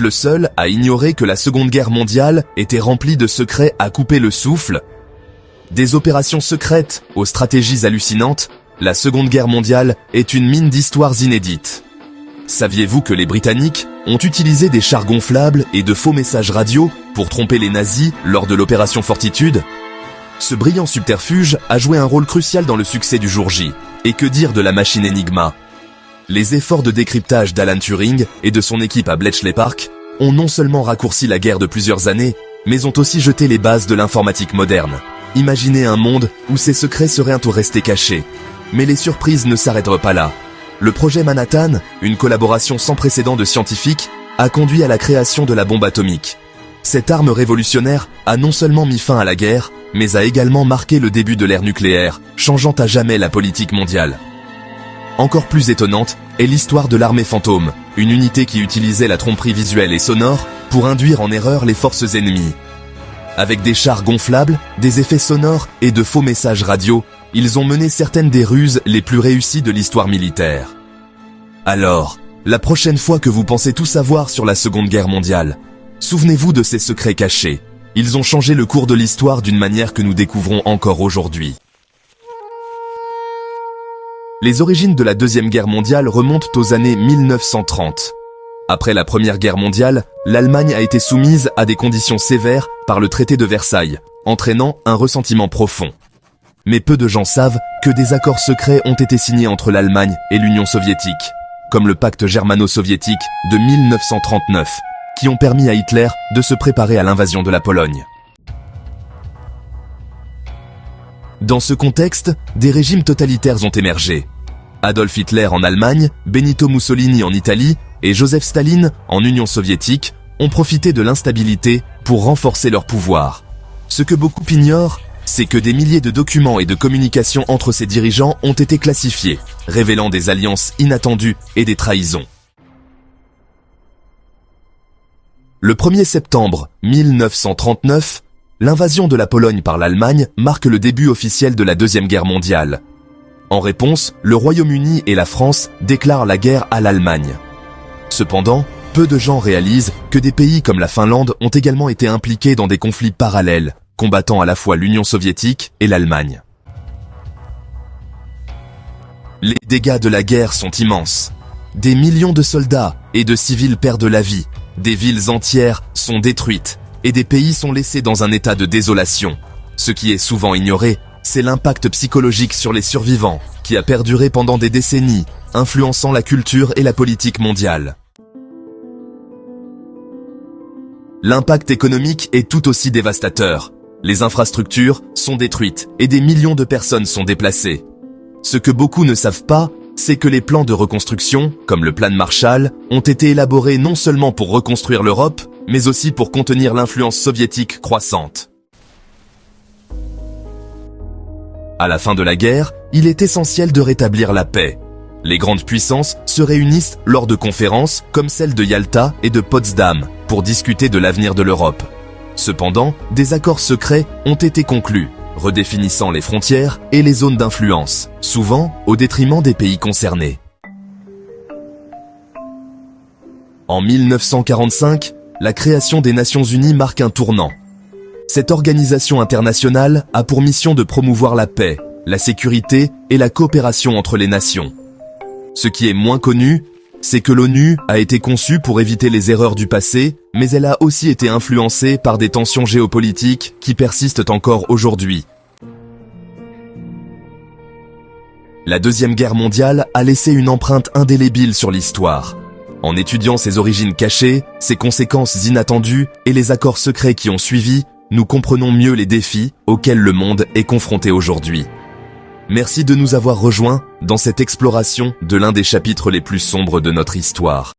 le seul à ignorer que la Seconde Guerre mondiale était remplie de secrets à couper le souffle. Des opérations secrètes aux stratégies hallucinantes, la Seconde Guerre mondiale est une mine d'histoires inédites. Saviez-vous que les Britanniques ont utilisé des chars gonflables et de faux messages radio pour tromper les nazis lors de l'opération Fortitude? Ce brillant subterfuge a joué un rôle crucial dans le succès du jour J. Et que dire de la machine Enigma? Les efforts de décryptage d'Alan Turing et de son équipe à Bletchley Park ont non seulement raccourci la guerre de plusieurs années, mais ont aussi jeté les bases de l'informatique moderne. Imaginez un monde où ces secrets seraient un tour restés cachés. Mais les surprises ne s'arrêteront pas là. Le projet Manhattan, une collaboration sans précédent de scientifiques, a conduit à la création de la bombe atomique. Cette arme révolutionnaire a non seulement mis fin à la guerre, mais a également marqué le début de l'ère nucléaire, changeant à jamais la politique mondiale. Encore plus étonnante est l'histoire de l'armée fantôme, une unité qui utilisait la tromperie visuelle et sonore pour induire en erreur les forces ennemies. Avec des chars gonflables, des effets sonores et de faux messages radio, ils ont mené certaines des ruses les plus réussies de l'histoire militaire. Alors, la prochaine fois que vous pensez tout savoir sur la Seconde Guerre mondiale, souvenez-vous de ces secrets cachés. Ils ont changé le cours de l'histoire d'une manière que nous découvrons encore aujourd'hui. Les origines de la Deuxième Guerre mondiale remontent aux années 1930. Après la Première Guerre mondiale, l'Allemagne a été soumise à des conditions sévères par le traité de Versailles, entraînant un ressentiment profond. Mais peu de gens savent que des accords secrets ont été signés entre l'Allemagne et l'Union soviétique, comme le pacte germano-soviétique de 1939, qui ont permis à Hitler de se préparer à l'invasion de la Pologne. Dans ce contexte, des régimes totalitaires ont émergé. Adolf Hitler en Allemagne, Benito Mussolini en Italie et Joseph Staline en Union soviétique ont profité de l'instabilité pour renforcer leur pouvoir. Ce que beaucoup ignorent, c'est que des milliers de documents et de communications entre ces dirigeants ont été classifiés, révélant des alliances inattendues et des trahisons. Le 1er septembre 1939, l'invasion de la Pologne par l'Allemagne marque le début officiel de la Deuxième Guerre mondiale. En réponse, le Royaume-Uni et la France déclarent la guerre à l'Allemagne. Cependant, peu de gens réalisent que des pays comme la Finlande ont également été impliqués dans des conflits parallèles, combattant à la fois l'Union soviétique et l'Allemagne. Les dégâts de la guerre sont immenses. Des millions de soldats et de civils perdent la vie, des villes entières sont détruites, et des pays sont laissés dans un état de désolation. Ce qui est souvent ignoré, c'est l'impact psychologique sur les survivants, qui a perduré pendant des décennies, influençant la culture et la politique mondiale. L'impact économique est tout aussi dévastateur. Les infrastructures sont détruites et des millions de personnes sont déplacées. Ce que beaucoup ne savent pas, c'est que les plans de reconstruction, comme le plan Marshall, ont été élaborés non seulement pour reconstruire l'Europe, mais aussi pour contenir l'influence soviétique croissante. À la fin de la guerre, il est essentiel de rétablir la paix. Les grandes puissances se réunissent lors de conférences comme celle de Yalta et de Potsdam pour discuter de l'avenir de l'Europe. Cependant, des accords secrets ont été conclus, redéfinissant les frontières et les zones d'influence, souvent au détriment des pays concernés. En 1945, la création des Nations Unies marque un tournant. Cette organisation internationale a pour mission de promouvoir la paix, la sécurité et la coopération entre les nations. Ce qui est moins connu, c'est que l'ONU a été conçue pour éviter les erreurs du passé, mais elle a aussi été influencée par des tensions géopolitiques qui persistent encore aujourd'hui. La Deuxième Guerre mondiale a laissé une empreinte indélébile sur l'histoire. En étudiant ses origines cachées, ses conséquences inattendues et les accords secrets qui ont suivi, nous comprenons mieux les défis auxquels le monde est confronté aujourd'hui. Merci de nous avoir rejoints dans cette exploration de l'un des chapitres les plus sombres de notre histoire.